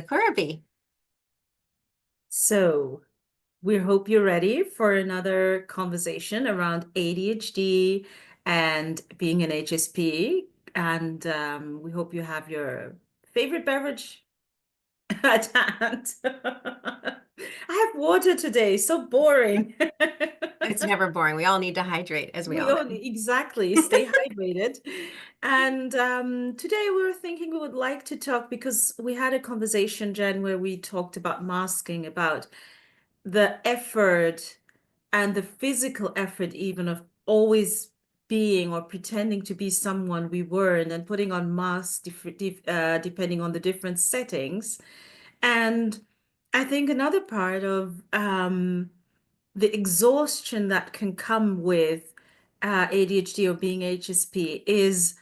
AgakuraB. So, we hope you're ready for another conversation around ADHD and being an HSP. And we hope you have your favorite beverage at hand. I have water today, so boring. It's never boring. We all need to hydrate, as we We all all know. exactly stay hydrated. And today we were thinking we would like to talk because we had a conversation, Jen, where we talked about masking, about the effort and the physical effort, even of always being or pretending to be someone we were, and then putting on masks depending on the different settings. And I think another part of the exhaustion that can come with ADHD or being HSP is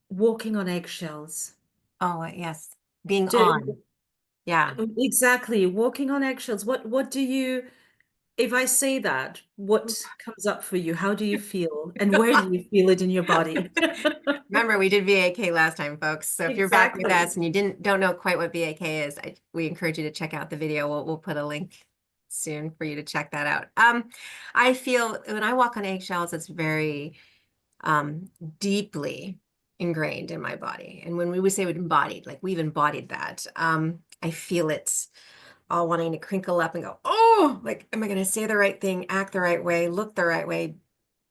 walking on eggshells. Oh, yes. Being Do- on. Yeah. Exactly, walking on eggshells. What do you, if I say that, what comes up for you? How do you feel? And where do you feel it in your body? Remember, we did VAK last time, folks. So if you're back with Exactly. us and you don't know quite what VAK is, we encourage you to check out the video. We'll put a link soon for you to check that out. I feel when I walk on eggshells, it's very um, deeply ingrained in my body. And when we would say embodied, like we've embodied that, I feel it all wanting to crinkle up and go, oh, like, am I going to say the right thing, act the right way, look the right way,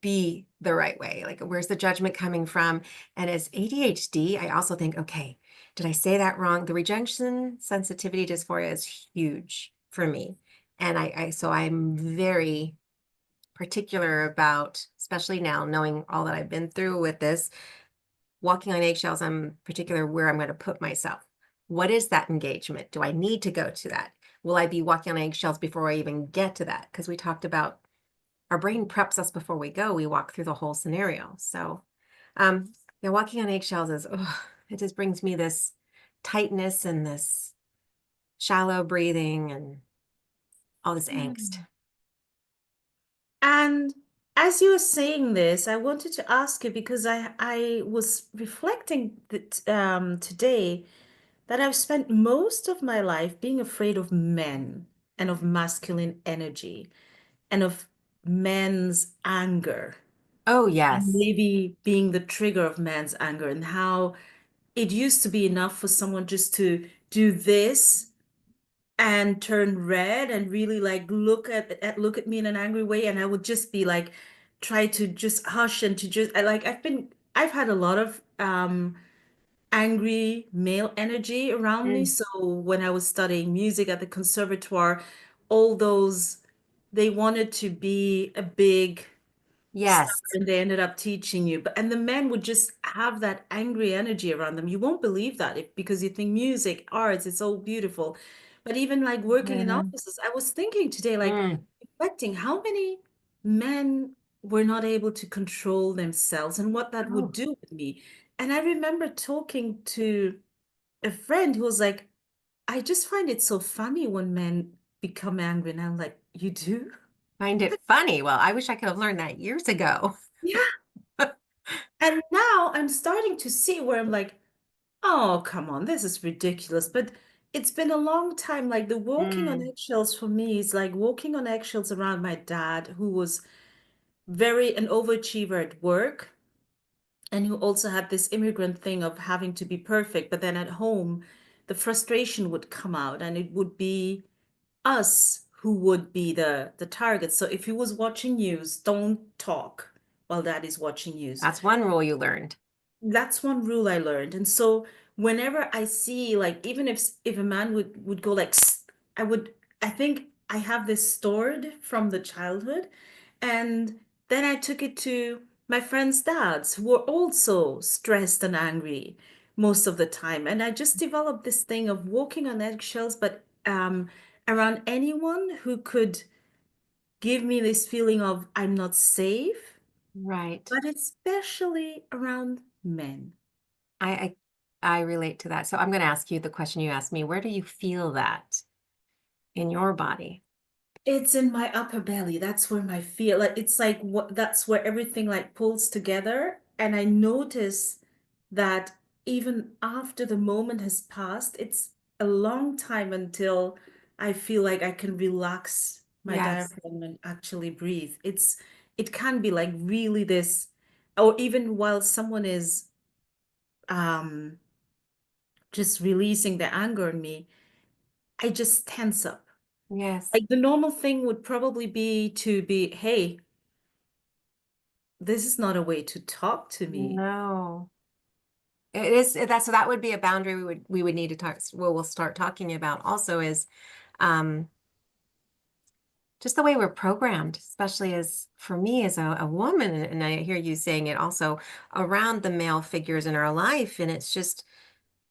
be the right way? Like, where's the judgment coming from? And as ADHD, I also think, okay, did I say that wrong? The rejection sensitivity dysphoria is huge for me. And so I'm very particular about, especially now, knowing all that I've been through with this, walking on eggshells, I'm particular where I'm going to put myself. What is that engagement? Do I need to go to that? Will I be walking on eggshells before I even get to that? Because we talked about our brain preps us before we go. We walk through the whole scenario. So, yeah, walking on eggshells is, it just brings me this tightness and this shallow breathing and all this angst. Mm. And as you were saying this, I wanted to ask you because I was reflecting that today that I've spent most of my life being afraid of men and of masculine energy and of men's anger, Oh, and yes. maybe being the trigger of man's anger, and how it used to be enough for someone just to do this and turn red and really like look at me in an angry way, and I would just be like try to just hush and to just I've had a lot of angry male energy around me. Mm. So when I was studying music at the conservatoire, all those, they wanted to be a big star Yes. and they ended up teaching you. But and the men would just have that angry energy around them. You won't believe that because you think music, arts, it's all beautiful. But even like working in Mhm. offices, I was thinking today, like Mm. reflecting how many men were not able to control themselves and what that would Oh, do with me. And I remember talking to a friend who was like, I just find it so funny when men become angry. And I'm like, you do? find it funny. Well, I wish I could have learned that years ago. Yeah. And now I'm starting to see where I'm like, oh, come on, this is ridiculous. But it's been a long time. Like the walking on Mm. eggshells for me is like walking on eggshells around my dad, who was very an overachiever at work and who also had this immigrant thing of having to be perfect. But then at home, the frustration would come out and it would be us who would be the target. So if he was watching news, don't talk while dad is watching news. That's one rule you learned. That's one rule I learned. And so whenever I see like even if a man would go like I would I think I have this stored from the childhood, and then I took it to my friends' dads who were also stressed and angry most of the time. And I just developed this thing of walking on eggshells, but around anyone who could give me this feeling of I'm not safe, Right. but especially around men. I I relate to that. So I'm going to ask you the question you asked me. Where do you feel that in your body? It's in my upper belly. That's where my feel like it's like what that's where everything like pulls together. And I notice that even after the moment has passed, a long time until I feel like I can relax my Yes. diaphragm and actually breathe. It can be like really this, or even while someone is um just releasing the anger in me, I just tense up. Yes. Like the normal thing would probably be to be, hey, this is not a way to talk to me. No. It is that's so that would be a boundary we would need to talk we'll start talking about also is um just the way we're programmed, especially as for me as a woman, and I hear you saying it also around the male figures in our life. And it's just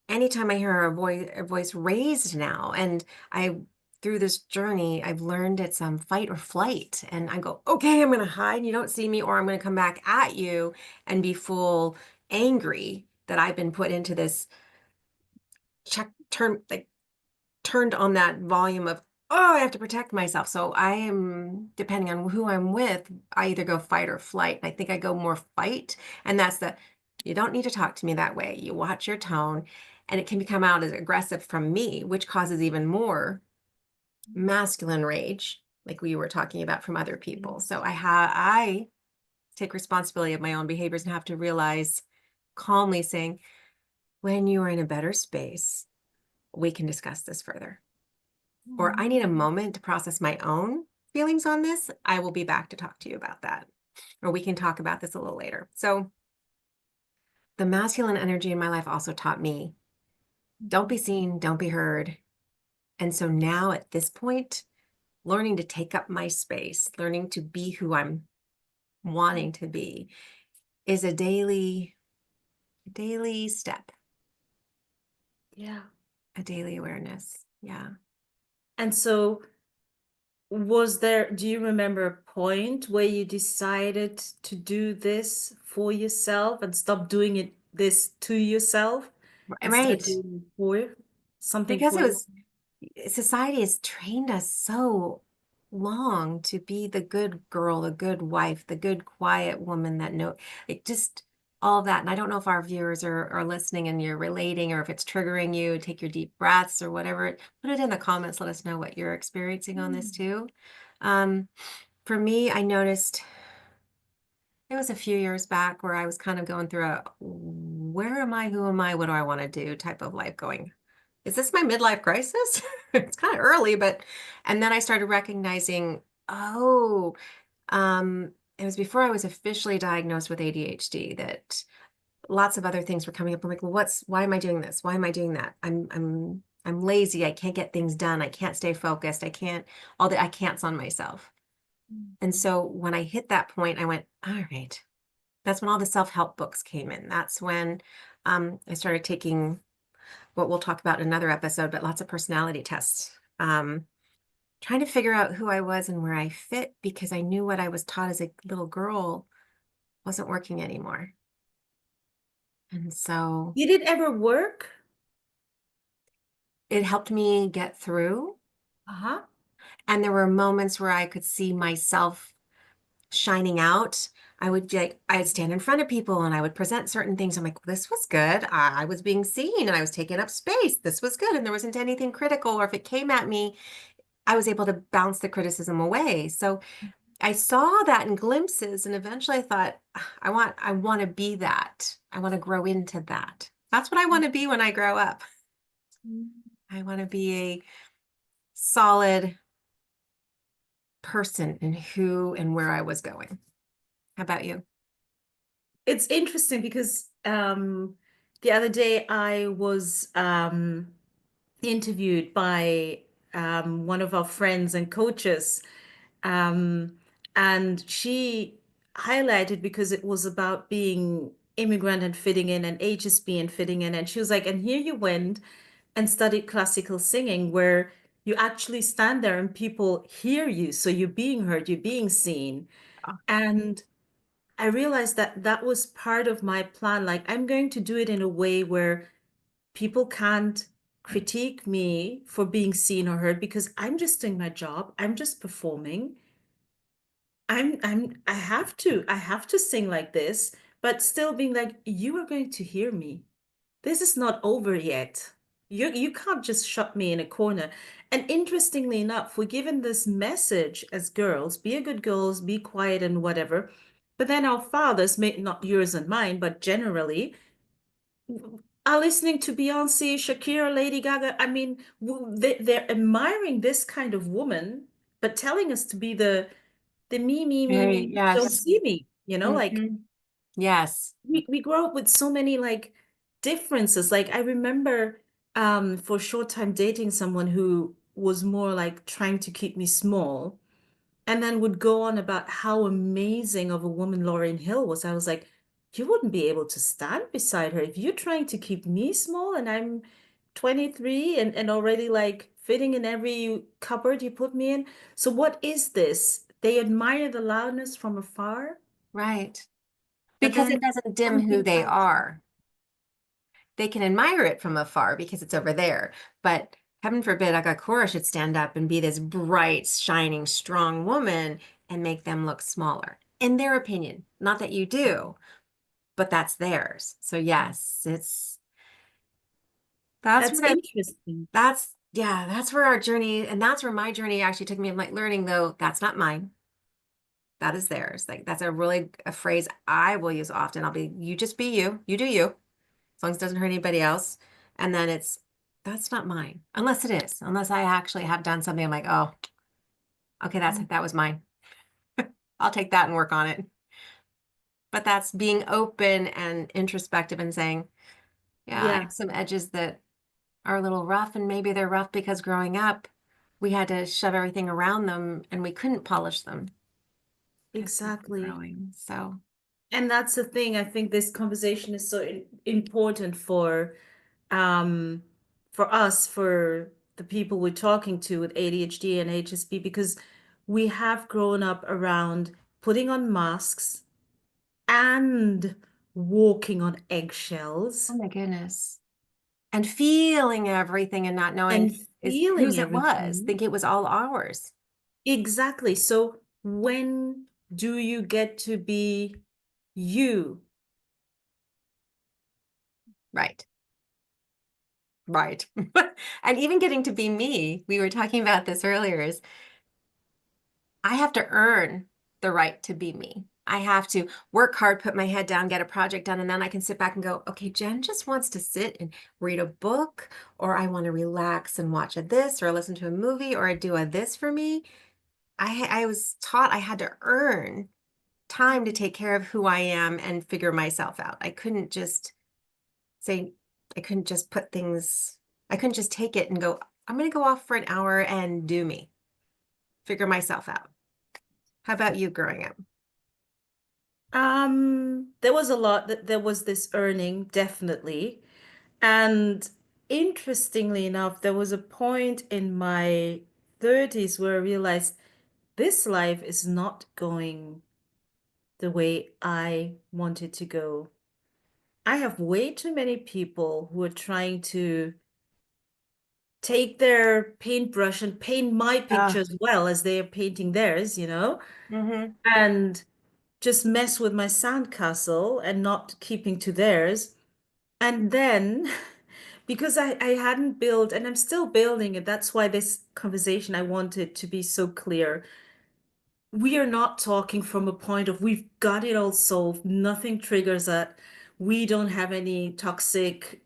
anytime I hear a voice raised now, and I through this journey, I've learned it's fight or flight. And I go, okay, I'm gonna hide and you don't see me, or I'm gonna come back at you and be full angry that I've been put into this check turn like turned on that volume of, oh, I have to protect myself. So I am, depending on who I'm with, I either go fight or flight. I think I go more fight. And that's you don't need to talk to me that way. You watch your tone, and it can become out as aggressive from me, which causes even more masculine rage, like we were talking about from other people. So I take responsibility of my own behaviors and have to realize calmly saying, when you are in a better space, we can discuss this further. Or I need a moment to process my own feelings on this, I will be back to talk to you about that. Or we can talk about this a little later. So the masculine energy in my life also taught me, don't be seen, don't be heard. And so now at this point, learning to take up my space, learning to be who I'm wanting to be is a daily step, Yeah. a daily awareness. Yeah. And so do you remember a point where you decided to do this for yourself and stop doing this to yourself and start Right. doing it for something Because for it you? was society has trained us so long to be the good girl, the good wife, the good quiet woman that know it just all that. And I don't know if our viewers are listening and you're relating, or if it's triggering you, take your deep breaths or whatever. Put it in the comments. Let us know what you're experiencing on this Mm. too. Um, for me, I noticed it was a few years back where I was kind of going through a where am I, who am I, what do I want to do type of life going, is this my midlife crisis? It's kind of early, but, and then I started recognizing, oh, it was before I was officially diagnosed with ADHD that lots of other things were coming up. I'm like, well, why am I doing this? Why am I doing that? I'm lazy. I can't get things done. I can't stay focused. I can't, all the I can'ts on myself. And so when I hit that point, I went, all right, that's when all the self-help books came in. That's when I started taking what we'll talk about in another episode, but lots of personality tests. Trying to figure out who I was and where I fit, because I knew what I was taught as a little girl wasn't working anymore. And so Did it ever work? it helped me get through. Uh-huh. And there were moments where I could see myself shining out. I'd stand in front of people and I would present certain things. I'm like, this was good. I was being seen and I was taking up space. This was good. And there wasn't anything critical. Or if it came at me, I was able to bounce the criticism away. So I saw that in glimpses, and eventually I thought, I want to be that. I want to grow into that. That's what I want to be when I grow up. I want to be a solid person in who and where I was going. How about you? It's interesting because the other day I was interviewed by one of our friends and coaches, um, and she highlighted because it was about being immigrant and fitting in and HSP and fitting in. And she was like, and here you went and studied classical singing where you actually stand there and people hear you. So you're being heard, you're being seen. Oh, And I realized that that was part of my plan. Like, I'm going to do it in a way where people can't critique me for being seen or heard because I'm just doing my job. I'm just performing. I have to sing like this, but still being like, you are going to hear me. This is not over yet. You can't just shut me in a corner. And interestingly enough, we're given this message as girls, be a good girls, be quiet and whatever. But then our fathers, may not yours and mine, but generally, are listening to Beyonce, Shakira, Lady Gaga. I mean, they're admiring this kind of woman, but telling us to be the Very, me, don't yes. see me, like Hmm. Yes. we grow up with so many like differences. Like I remember for a short time dating someone who was more like trying to keep me small and then would go on about how amazing of a woman Lauryn Hill was. I was like, you wouldn't be able to stand beside her if you're trying to keep me small and I'm 23 and already like fitting in every cupboard you put me in. So what is this? They admire the loudness from afar, Right. but Because it then doesn't dim who something they else. are. They can admire it from afar because it's over there. But heaven forbid Agakura should stand up and be this bright, shining, strong woman and make them look smaller. In their opinion. Not that you do, but that's theirs. So yes, that's That's where interesting. that's where our journey, and that's where my journey actually took me. I'm like learning though, that's not mine. That is theirs. Like that's a phrase I will use often. I'll be, you just be you. You do you. As long as it doesn't hurt anybody else. And then that's not mine. Unless it is. Unless I actually have done something, I'm like, oh, okay, that was mine. I'll take that and work on it. But that's being open and introspective and saying, yeah, I Yeah, have some edges that are a little rough, and maybe they're rough because growing up, we had to shove everything around them and we couldn't polish them as we were exactly. growing. So, And that's the thing. I think this conversation is so important um for us, for the people we're talking to with ADHD and HSP, because we have grown up around putting on masks and walking on oh eggshells my goodness. And feeling everything and not knowing and is feeling whose it was, everything. think it was all ours. Exactly. So when do you get to be you? Right. Right. And even getting to be me, we were talking about this earlier, is I have to earn the right to be me. I have to work hard, put my head down, get a project done, and then I can sit back and go, okay, Jen just wants to sit and read a book, or I want to relax and watch a this, or listen to a movie, or do a this for me. I was taught I had to earn time to take care of who I am and figure myself out. Say, I couldn't just put things, I couldn't just take it and go, I'm going to go off for an hour and do me, figure myself out. How about you growing up? There was a lot that there was this earning, definitely. And interestingly enough, there was a point in my 30s where I realized this life is not going the way I want it to go. I have way too many people who are trying to take their paintbrush and paint my picture Oh, as well as they are painting theirs, hmm. and just mess with my sandcastle and not keeping to theirs. And then because I hadn't built, and I'm still building it, that's why this conversation I wanted to be so clear. We are not talking from a point of we've got it all solved, nothing triggers that. We don't have any toxic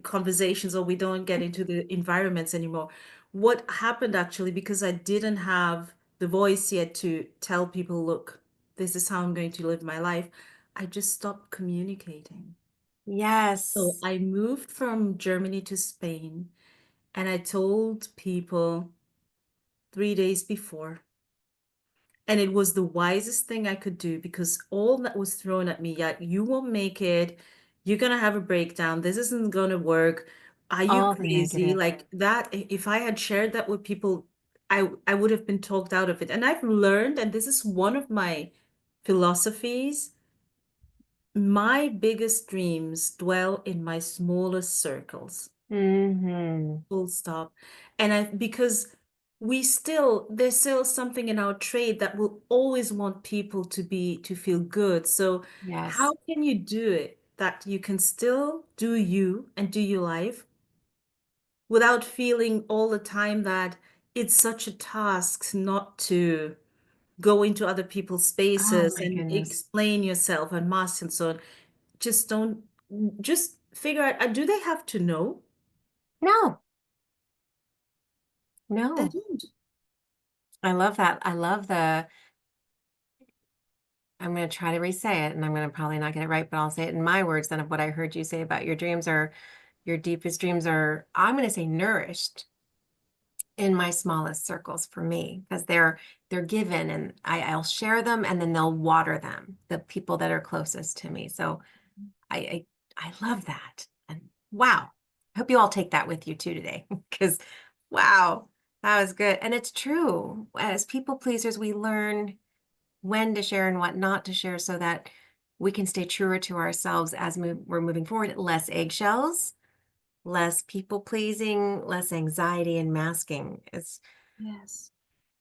conversations, or we don't get into the environments anymore. What happened actually, because I didn't have the voice yet to tell people, look, this is how I'm going to live my life, I just stopped communicating. So Yes. I moved from Germany to Spain and I told people 3 days before. And it was the wisest thing I could do because all that was thrown at me, yeah, you won't make it. You're gonna have a breakdown. This isn't gonna work. Are you All the crazy? negative. Like that, if I had shared that with people, I would have been talked out of it. And I've learned, and this is one of my philosophies, my biggest dreams dwell in my smallest circles. Hmm. Full stop. And because there's still something in our trade that will always want people to feel good. So Yes. how can you do it that you can still do you and do your life, without feeling all the time that it's such a task not to go into other people's Oh spaces my and goodness. explain yourself and mask and so on. Just don't, just figure out, do they have to know? No, They no. don't. I love that. I love I'm going to try to re-say it, and I'm going to probably not get it right, but I'll say it in my words then of what I heard you say about your dreams are, your deepest dreams are, I'm going to say nourished in my smallest circles for me, because they're given and I'll share them and then they'll water them, the people that are closest to me. So I I love that. And wow. I hope you all take that with you too today, because wow, that was good. And it's true. As people pleasers, we learn when to share and what not to share so that we can stay truer to ourselves as we're moving forward. Less eggshells, less people pleasing, less anxiety and masking. It's Yes.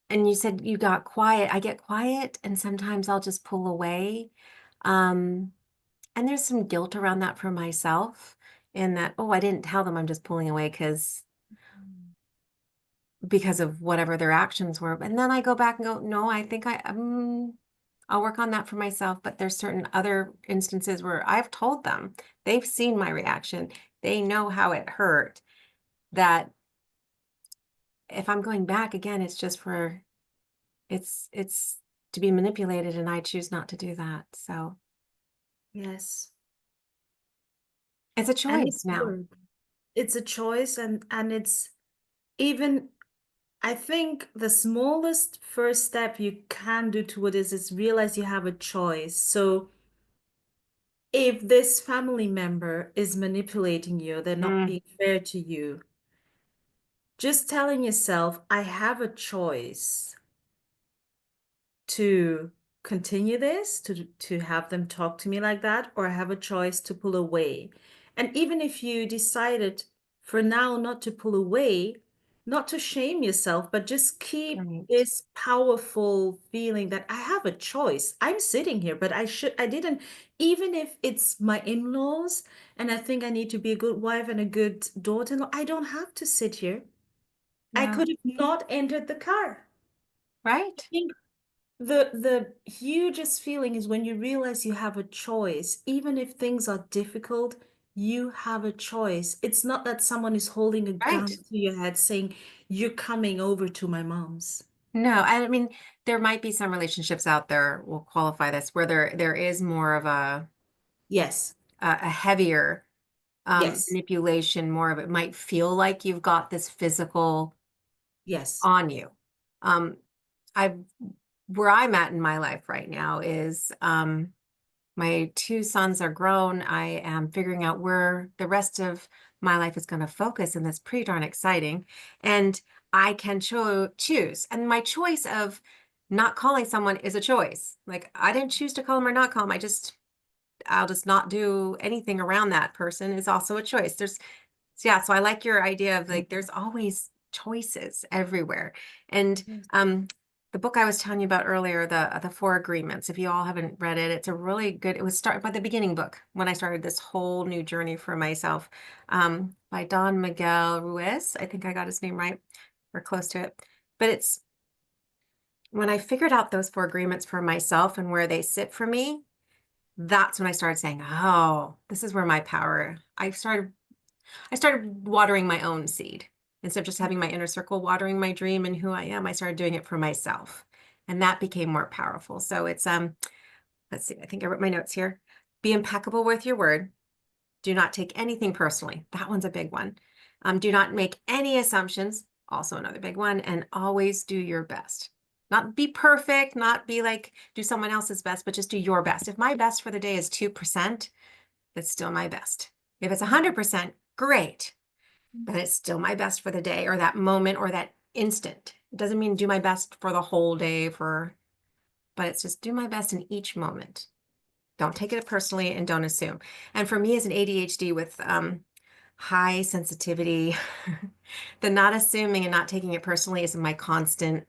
and you said you got quiet. I get quiet and sometimes I'll just pull away. Um, and there's some guilt around that for myself in that, oh, I didn't tell them I'm just pulling away because of whatever their actions were. And then I go back and go, no, I think I'll work on that for myself. But there's certain other instances where I've told them, they've seen my reaction, they know how it hurt, that if I'm going back again, it's just for it's to be manipulated and I choose not to do that. So Yes. it's a And choice it's now. work. It's a choice, and it's even, I think the smallest first step you can do toward this is realize you have a choice. So if this family member is manipulating you, they're not Mm, being fair to you, just telling yourself, I have a choice to continue this, to have them talk to me like that, or I have a choice to pull away. And even if you decided for now not to pull away, not to shame yourself, but just keep right, this powerful feeling that I have a choice. I'm sitting here, but I didn't, even if it's my in-laws and I think I need to be a good wife and a good daughter-in-law, I don't have to sit here. I yeah, could have not entered the car. I right, think the hugest feeling is when you realize you have a choice. Even if things are difficult, you have a choice. It's not that someone is holding a gun right. to your head saying, you're coming over to my mom's. No, I mean, there might be some relationships out there, we'll qualify this, where there is more of Yes, a heavier yes, manipulation, more of it might feel like you've got this physical yes, on you. Um, I where I'm at in my life right now is my two sons are grown. I am figuring out where the rest of my life is going to focus, and that's pretty darn exciting. And I can choose. And my choice of not calling someone is a choice. Like I didn't choose to call them or not call them. I'll just not do anything around that person is also a choice. Yeah, so I like your idea of like there's always choices everywhere. And yes. the book I was telling you about earlier, the Four Agreements, if you all haven't read it, it's a really good, it was start by the beginning book when I started this whole new journey for myself, by Don Miguel Ruiz. I think I got his name right or close to it. But it's when I figured out those four agreements for myself and where they sit for me, that's when I started saying, oh, this is where my power. I started watering my own seed. Instead of just having my inner circle watering my dream and who I am, I started doing it for myself. And that became more powerful. So it's let's see, I think I wrote my notes here. Be impeccable with your word. Do not take anything personally. That one's a big one. Do not make any assumptions. Also another big one. And always do your best. Not be perfect, not be like do someone else's best, but just do your best. If my best for the day is 2%, that's still my best. If it's 100%, great, but it's still my best for the day or that moment or that instant. It doesn't mean do my best for the whole day but it's just do my best in each moment. Don't take it personally and don't assume. And for me as an ADHD with high sensitivity, the not assuming and not taking it personally is my constant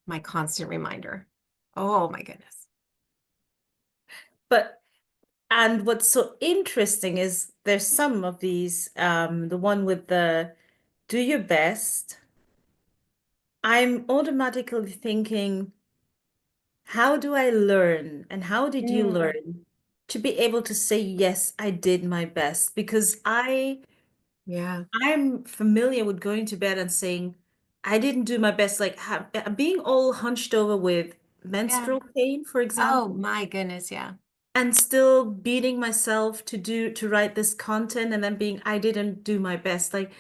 reminder. Oh my goodness. But, and what's so interesting is there's some of these, the one with the do your best, I'm automatically thinking, how do I learn? And how did you Mm, learn to be able to say, yes, I did my best? Because yeah. I'm familiar with going to bed and saying, I didn't do my best, like being all hunched over with Yeah. menstrual pain, for Oh example, my goodness, yeah. and still beating myself to write this content and then being, I didn't do my best. Like,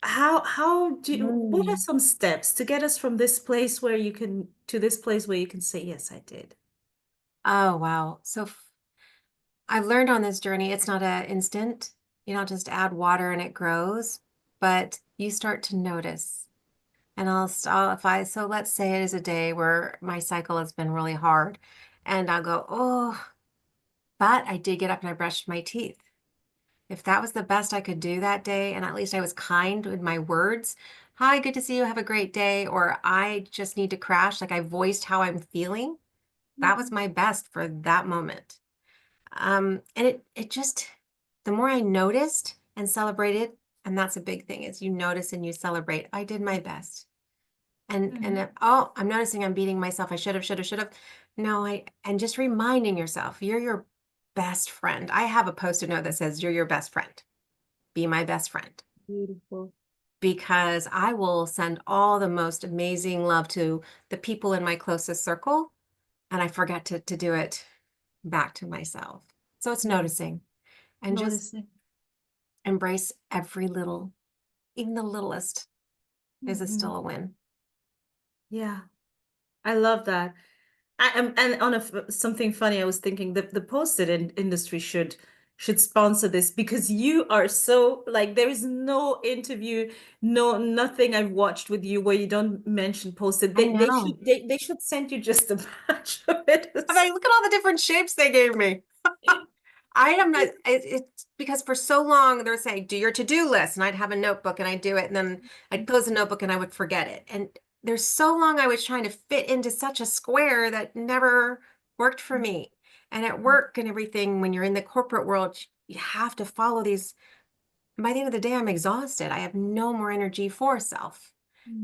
what are Mm. some steps to get us from this place where you can to this place where you can say, yes, I did? Oh wow. I've learned on this journey, it's not an instant. You don't just add water and it grows, but you start to notice. And if I, so let's say it is a day where my cycle has been really hard and I'll go, oh, but I did get up and I brushed my teeth. If that was the best I could do that day, and at least I was kind with my words, hi, good to see you, have a great day, or I just need to crash, like I voiced how I'm feeling, that was Mhm. my best for that moment. And it just, the more I noticed and celebrated, and that's a big thing, is you notice and you celebrate. I did my best. Mhm. Oh, I'm noticing I'm beating myself. I should have. No, and just reminding yourself, you're your best friend. I have a post-it note that says, you're your best friend. Be my best friend. Beautiful. Because I will send all the most amazing love to the people in my closest circle, and I forget to do it back to myself. So it's Yeah. noticing and just Noticing. embrace every little, even the littlest, is Hmm. still a win. Yeah, I love that. I am, and on something funny, I was thinking that the post-it industry should sponsor this because you are so like there is no interview, no nothing I've watched with you where you don't mention post-it. I They know. should they should send you just a batch of it. I mean, look at all the different shapes they gave me. I am not, it's because for so long they were saying, do your to-do list. And I'd have a notebook and I'd do it. And then I'd close the notebook and I would forget it. And there's so long I was trying to fit into such a square that never worked for me. And at work and everything, when you're in the corporate world, you have to follow these. And by the end of the day, I'm exhausted. I have no more energy for self.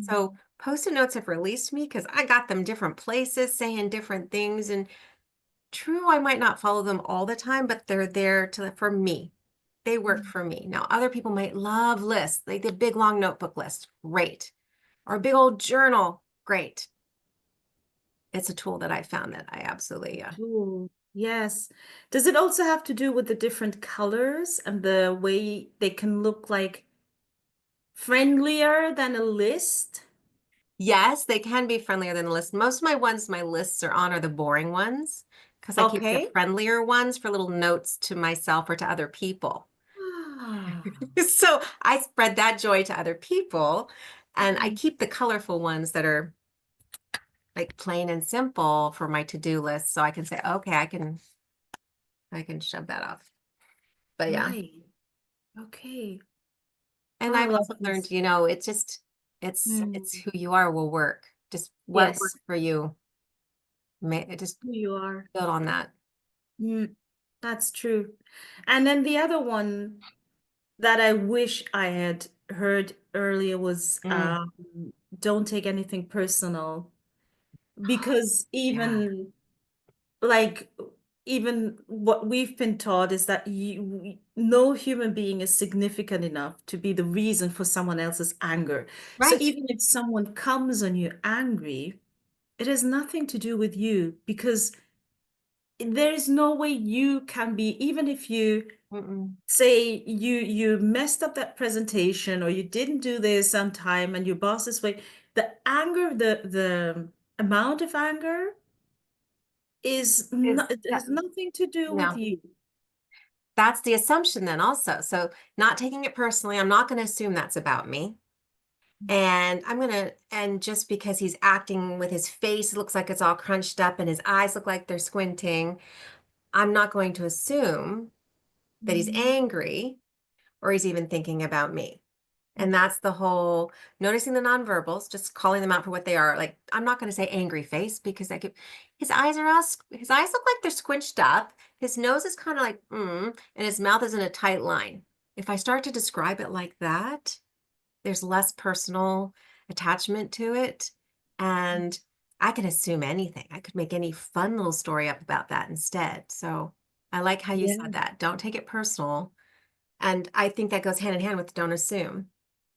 So Mm. post-it notes have released me because I got them different places saying different things. And true, I might not follow them all the time, but they're there for me. They work for me. Now, other people might love lists, like the big long notebook list. Great. Or a big old journal. Great. It's a tool that I found that I absolutely, Ooh, yes. Does it also have to do with the different colors and the way they can look like friendlier than a list? yes, they can be friendlier than the list. Most of my lists are on are the boring ones because I keep the Okay. friendlier ones for little notes to myself or to other people. Ah. So I spread that joy to other people and I Mhm. keep the colorful ones that are like plain and simple for my to-do list. So I can say, okay, I can shove that off. But yeah. Right. Okay. And I I've love also learned, this. it's just it's Mm. who you are will work. Just what Yes, works for you. Just who you are. build on that. Mm. That's true. And then the other one that I wish I had heard earlier was Mm. don't take anything personal. Because Yeah. like even what we've been taught is that no human being is significant enough to be the reason for someone else's anger. So Right. even if someone comes on you angry, it has nothing to do with you because there is no way you can be, even if you Mm-mm. say you messed up that presentation or you didn't do this on time and your boss is way, the anger, the amount of anger is Is not, it that has nothing to do with no. you. That's the assumption then also. So not taking it personally, I'm not going to assume that's about me. And just because he's acting with his face looks like it's all crunched up and his eyes look like they're squinting, I'm not going to assume that he's Mhm. angry or he's even thinking about me. And that's the whole noticing the nonverbals, just calling them out for what they are. Like, I'm not going to say angry face because his eyes are his eyes look like they're squinched up. His nose is kind of and his mouth is in a tight line. If I start to describe it like that, there's less personal attachment to it. And I can assume anything. I could make any fun little story up about that instead. So I like how you said Yeah. that. Don't take it personal. And I think that goes hand in hand with don't assume.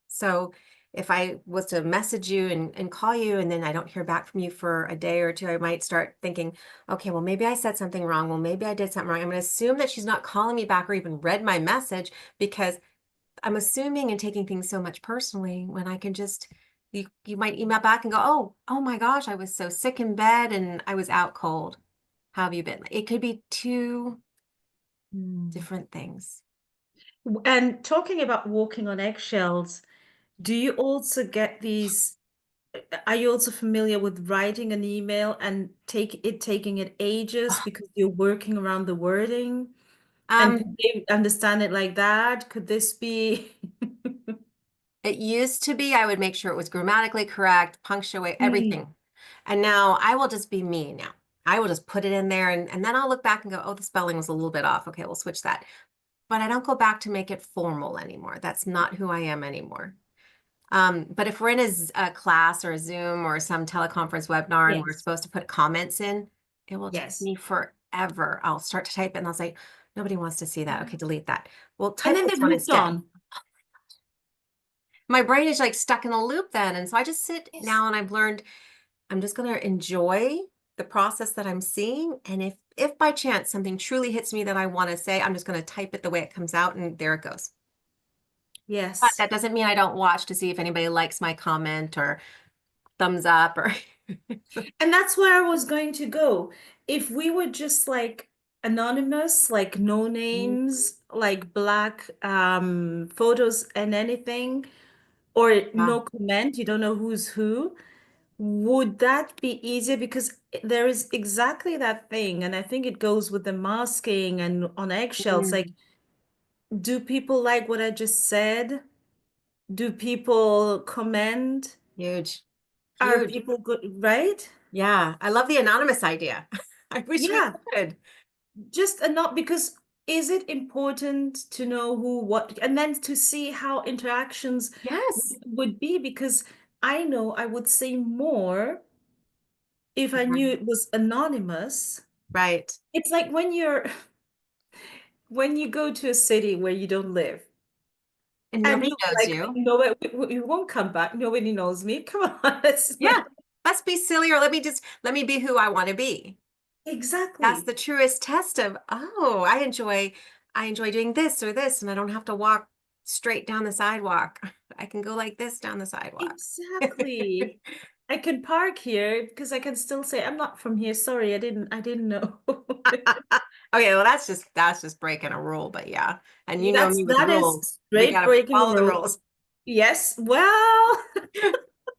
So if I was to message you and call you and then I don't hear back from you for a day or two, I might start thinking, okay, well, maybe I said something wrong. Well, maybe I did something wrong. I'm going to assume that she's not calling me back or even read my message because I'm assuming and taking things so much personally when I can just you might email back and go, oh my gosh, I was so sick in bed and I was out cold. How have you been? It could be two Mm. different things. And talking about walking on eggshells, do you also get these? Are you also familiar with writing an email and taking it ages because you're working around the wording? And Um, could they understand it like that? Could this be? it used to be I would make sure it was grammatically correct, punctuate Mm. everything. And now I will just be me now. I will just put it in there and then I'll look back and go, oh, the spelling was a little bit off. Okay, we'll switch that. But I don't go back to make it formal anymore. That's not who I am anymore. But if we're in a class or a Zoom or some teleconference webinar and we're Yes. supposed to put comments in, it will take Yes. me forever. I'll start to type it and I'll say, nobody wants to see that. Okay, delete that. Well, And type then this they've one moved instead. on. My brain is like stuck in a loop then. And so I just sit Yes. now and I've learned I'm just going to enjoy the process that I'm seeing. And if by chance something truly hits me that I want to say, I'm just going to type it the way it comes out and there it goes. But Yes. that doesn't mean I don't watch to see if anybody likes my comment or thumbs up or And that's where I was going to go. If we were just like anonymous, like no names, like black photos and anything, or yeah. no comment, you don't know who's who, would that be easier? Because there is exactly that thing, and I think it goes with the masking and on eggshells. Like, Mm, do people like what I just said? Do people comment? huge, Are huge. people good, right? Yeah, I love the anonymous idea. I wish we Yeah, could. just a not because is it important to know who, what, and then to see how interactions Yes. would be? Because I know I would say more if I knew Mhm. it was anonymous. Right. It's like when you go to a city where you don't live And and nobody you're knows like, you. nobody, we won't come back. Nobody knows me. Come on. It's Yeah. like, Let's be silly or let me be who I want to be. That's exactly. the truest test of, oh, I enjoy doing this or this, and I don't have to walk straight down the sidewalk. I can go like this down the sidewalk. Exactly. I can park here because I can still say I'm not from here. Sorry, I didn't know. Okay, well that's just breaking a rule, but yeah. And you know me with That is rules. We straight gotta breaking a follow the rule. rules. Yes, well,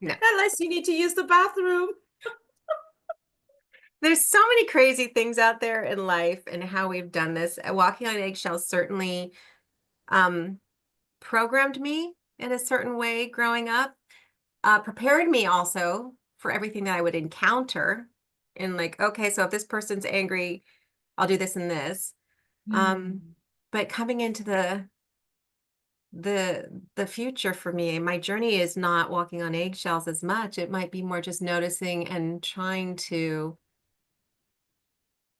No. unless you need to use the bathroom. There's so many crazy things out there in life and how we've done this. Walking on eggshells certainly um programmed me in a certain way growing up. Prepared me also for everything that I would encounter. And like, okay, so if this person's angry, I'll do this and this. Um, Hmm. but coming into the future for me, my journey is not walking on eggshells as much. It might be more just noticing and trying to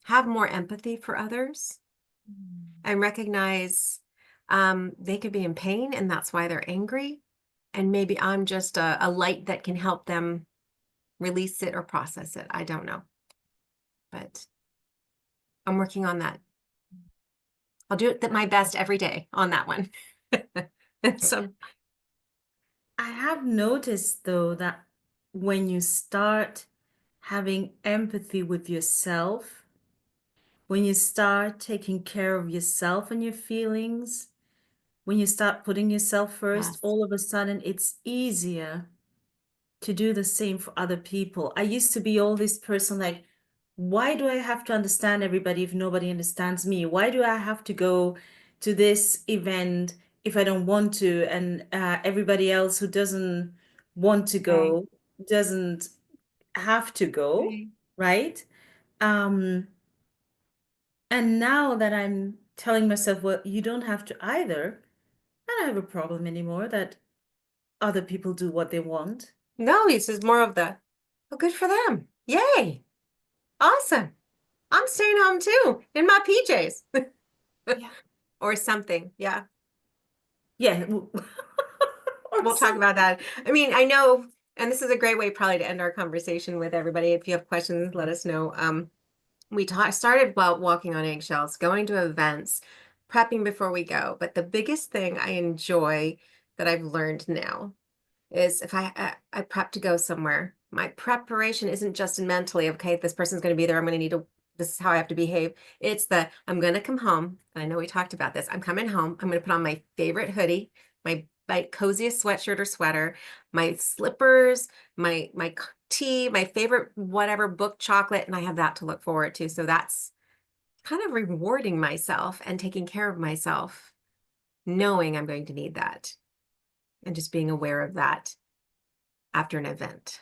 have more empathy for others and recognize they could be in pain and that's why they're angry. And maybe I'm just a light that can help them release it or process it. I don't know, but I'm working on that. I'll do it my best every day on that one. And so, I have noticed though that when you start having empathy with yourself, when you start taking care of yourself and your feelings, when you start putting yourself first, yes, all of a sudden it's easier to do the same for other people. I used to be all this person like, why do I have to understand everybody if nobody understands me? Why do I have to go to this event if I don't want to? And everybody else who doesn't want to right, go doesn't have to go, right. right? Um, and now that I'm telling myself, well, you don't have to either, I don't have a problem anymore that other people do what they want. No, he says more of the, oh, good for them. Yay. Awesome. I'm staying home too in my PJs Yeah. or something. Yeah. Yeah. Or We'll talk some. about that. I mean, I know, and this is a great way probably to end our conversation with everybody. If you have questions, let us know. We started while walking on eggshells, going to events, prepping before we go. But the biggest thing I enjoy that I've learned now is if I prep to go somewhere, my preparation isn't just mentally, okay, this person's going to be there. I'm going to need to, this is how I have to behave. It's the, I'm going to come home. And I know we talked about this. I'm coming home. I'm going to put on my favorite hoodie, my coziest sweatshirt or sweater, my slippers, my tea, my favorite whatever book chocolate, and I have that to look forward to. So that's kind of rewarding myself and taking care of myself, knowing I'm going to need that and just being aware of that after an event.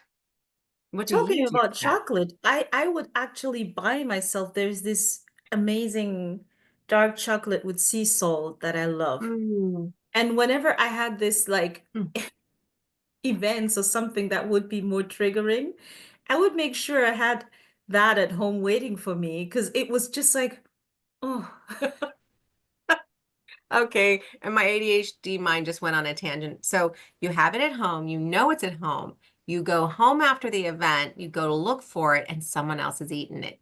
What do you Talking do about for that? chocolate, I would actually buy myself. There's this amazing dark chocolate with sea salt that I love. Mm. And whenever I had this like Mm. events or something that would be more triggering, I would make sure I had that at home waiting for me because it was just like, oh, Okay, and my ADHD mind just went on a tangent. So you have it at home, you know it's at home. You go home after the event, you go to look for it, and someone else has eaten it.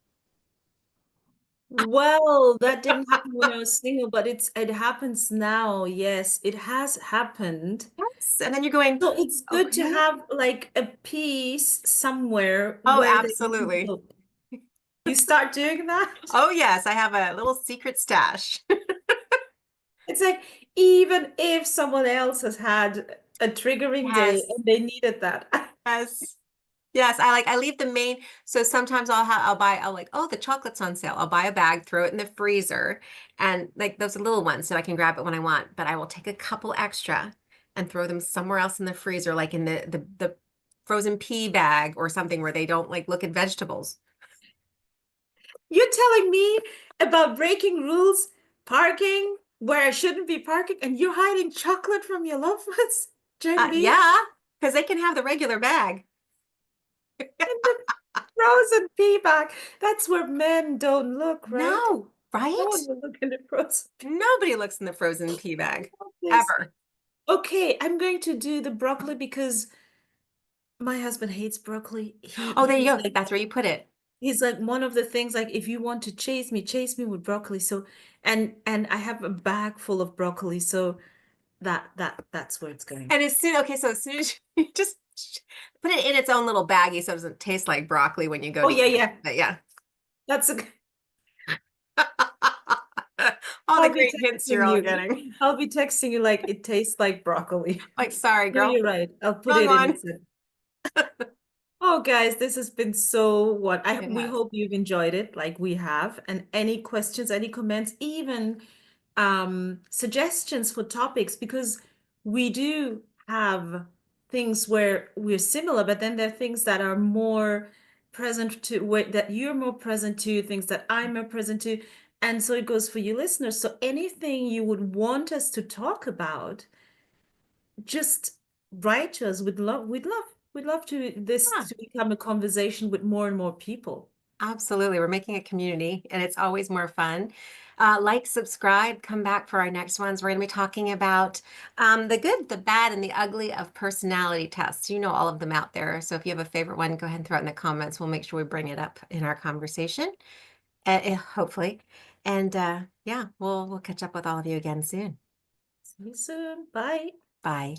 well, that didn't happen when I was single, but it happens now. Yes, it has happened. Yes. And then you're going, So it's oh, good to really? have like a piece somewhere Oh, where they can absolutely. look. You start doing that. Oh, yes, I have a little secret stash. It's like even if someone else has had a triggering day Yes. and they needed that. Yes. Yes, I leave the main. So sometimes I'll like, oh, the chocolate's on sale. I'll buy a bag, throw it in the freezer, and like those little ones so I can grab it when I want. But I will take a couple extra and throw them somewhere else in the freezer, like in the frozen pea bag or something where they don't like look at vegetables. You're telling me about breaking rules, parking where I shouldn't be parking, and you're hiding chocolate from your loved ones, Gen B, Yeah, because they can have the regular bag. in the frozen pea bag. That's where men don't look, right? No, No right? one will look in the frozen pea. Nobody looks in the frozen pea bag This. ever. Okay, I'm going to do the broccoli because my husband hates broccoli. He Oh, there you he's go. like That's where you put it. he's like one of the things like if you want to chase me with broccoli. So and I have a bag full of broccoli, so that's where it's going. And okay, so as soon as you just put it in its own little baggie so it doesn't taste like broccoli when you go Oh to yeah, eat it. yeah. But yeah. That's a All the I'll be great hints you're texting all you. getting. I'll be texting you like it tastes like broccoli. Like, sorry, No, girl. you're right. I'll put Wrong it in a one. second. Oh, guys, this has been so what I It we has. hope you've enjoyed it like we have. And any questions, any comments, even suggestions for topics, because we do have things where we're similar, but then there are things that are more present to where that you're more present to, things that I'm more present to. And so it goes for you listeners. So anything you would want us to talk about, just write to us. We'd love to this Yeah, to become a conversation with more and more people. absolutely. We're making a community and it's always more fun. Like, subscribe, come back for our next ones. We're going to be talking about the good, the bad, and the ugly of personality tests. You know all of them out there. So if you have a favorite one, go ahead and throw it in the comments. We'll make sure we bring it up in our conversation, hopefully. And yeah, we'll catch up with all of you again soon. See you soon. Bye. Bye.